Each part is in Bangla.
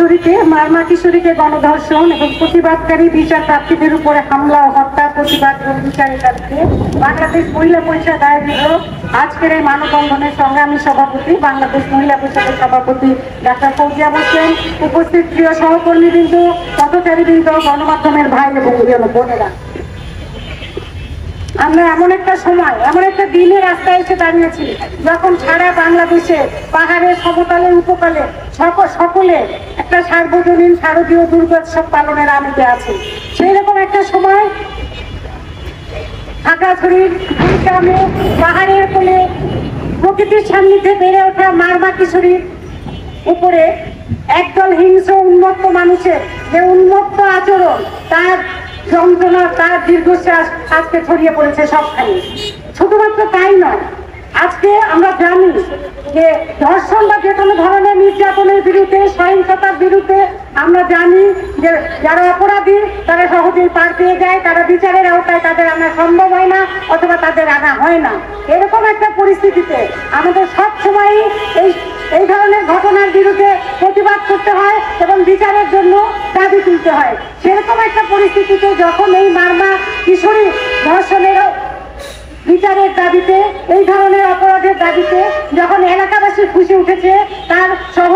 খাগড়াছড়িতে মারমা কিশোরীকে গণধর্ষণ এবং প্রতিবাদকারী বিচার প্রার্থীদের উপরে হামলা ও হত্যা প্রতিবাদ এবং বিচারের দাবিতে বাংলাদেশ মহিলা পরিষদ আয়োজিত আজকের এই মানববন্ধনের সংগ্রামী সভাপতি বাংলাদেশ মহিলা পরিষদের সভাপতি ডাক্তার ফৌজিয়া হোসেন, উপস্থিত প্রিয় সহকর্মীবৃন্দ, পথচারীবৃন্দ, গণমাধ্যমের ভাই এবং বোনেরা, আমরা এমন একটা সময়, এমন একটা দিনে রাস্তায় এসে দাঁড়িয়েছি যখন সারা বাংলাদেশে পাহাড়ের সমতলে উপকূলে সকলে একটা সার্বজনীন শারদীয় দুর্গোৎসব পালনের আনন্দে আছে। সেই রকম একটা সময় খাগড়াছড়ির গ্রামে পাহাড়ের কোলে প্রকৃতির সান্নিধ্যে বেড়ে ওঠা মারমা কিশোরীর উপরে একদল হিংস্র উন্মত্ত মানুষের যে উন্মত্ত আচরণ, তার যন্ত্রণা, তার দীর্ঘশ্বাস আজকে ছড়িয়ে পড়েছে সবখানে। শুধুমাত্র তাই নয়, আজকে আমরা জানি যে ধর্ষণ বা যে কোনো ধরনের নির্যাতনের বিরুদ্ধে, সহিংসতার বিরুদ্ধে আমরা জানি যে যারা অপরাধী তারা সহজেই পার পেয়ে যায়, তারা বিচারের আওতায় তাদের আনা সম্ভব হয় না অথবা তাদের আনা হয় না। এরকম একটা পরিস্থিতিতে আমাদের সবসময় এই ধরনের ঘটনার বিরুদ্ধে প্রতিবাদ করতে হয় এবং বিচারের জন্য দাবি তুলতে হয়। সেরকম একটা পরিস্থিতিতে যখন এই মারমা কিশোরী ধর্ষণের বিচারের দাবিতে, এই ধরনের অপরাধের দাবিতে যখন এলাকাবাসী ফুঁসে উঠেছে, তার সহ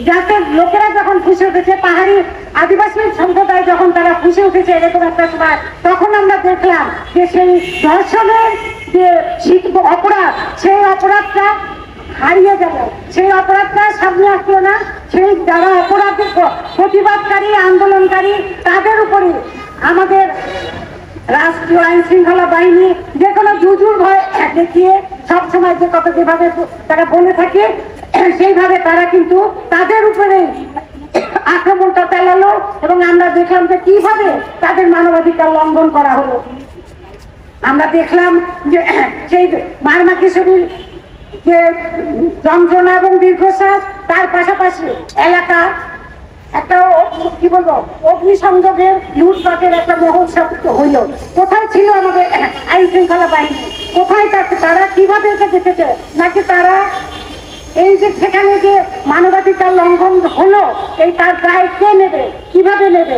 জাতের লোকেরা যখন ফুঁসে উঠেছে, পাহাড়ি আদিবাসী সম্প্রদায় যখন তারা ফুঁসে উঠেছে এরকম একটা সময়, তখন আমরা দেখলাম যে সেই ধর্ষণের যে অপরাধ, সেই অপরাধটা হারিয়ে গেল, সেই অপরাধটা সামনে আসলো না। সেই যারা অপরাধের প্রতিবাদকারী, আন্দোলনকারী, তাদের উপরে আমাদের রাষ্ট্রীয় আইন শৃঙ্খলা বাহিনী যে কোনো জুজুর ভয় দেখিয়ে সবসময় যে কথা যেভাবে তারা বলে থাকে সেইভাবে তারা কিন্তু তাদের উপরে আক্রমণটা চালালো এবং আমরা দেখলাম যে কিভাবে তাদের মানবাধিকার লঙ্ঘন করা হলো। আমরা দেখলাম যে সেই মারমা কিশোরীর যে যন্ত্রণা এবং দীর্ঘশ্বাস, তার পাশাপাশি এলাকা একটা কি বলবো অগ্নিসংযোগের লুটপাটের একটা মহোৎসব হইল। কোথায় ছিল আমাদের আইন শৃঙ্খলা বাহিনী? কোথায় তারা কিভাবে এটা দেখেছে? নাকি তারা এই যে সেখানে যে মানবাধিকার লঙ্ঘন হলো, এই তার দায় কে নেবে, কিভাবে নেবে?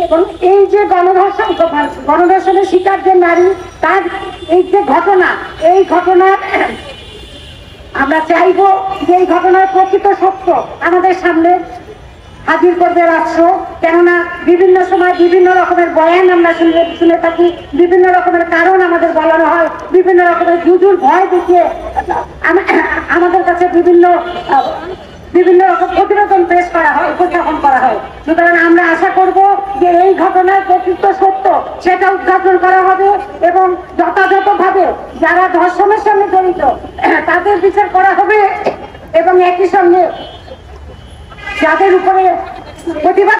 এবং এই যে গণধর্ষণের শিকার যে নারী, তার এই যে ঘটনা, এই ঘটনা আমরা চাইবো যে এই ঘটনার প্রকৃত সত্য আমাদের সামনে হাজির করবে রাষ্ট্র। কেননা বিভিন্ন সময় বিভিন্ন রকমের বয়ান আমরা শুনে থাকি, বিভিন্ন রকমের কারণ আমাদের বলানো হয়, বিভিন্ন রকমের জুজুর ভয় দেখিয়ে আমাদের কাছে বিভিন্ন রকম প্রতিবেদন পেশ করা হয়, উপস্থাপন করা হয়। সুতরাং আমরা আশা করব যে এই ঘটনার প্রকৃত সত্য সেটা উদ্ঘাটন করা হবে এবং যথাযথভাবে যারা ধর্ষণের সঙ্গে জড়িত তাদের বিচার করা হবে এবং একই সঙ্গে যাদের উপরে প্রতিবাদ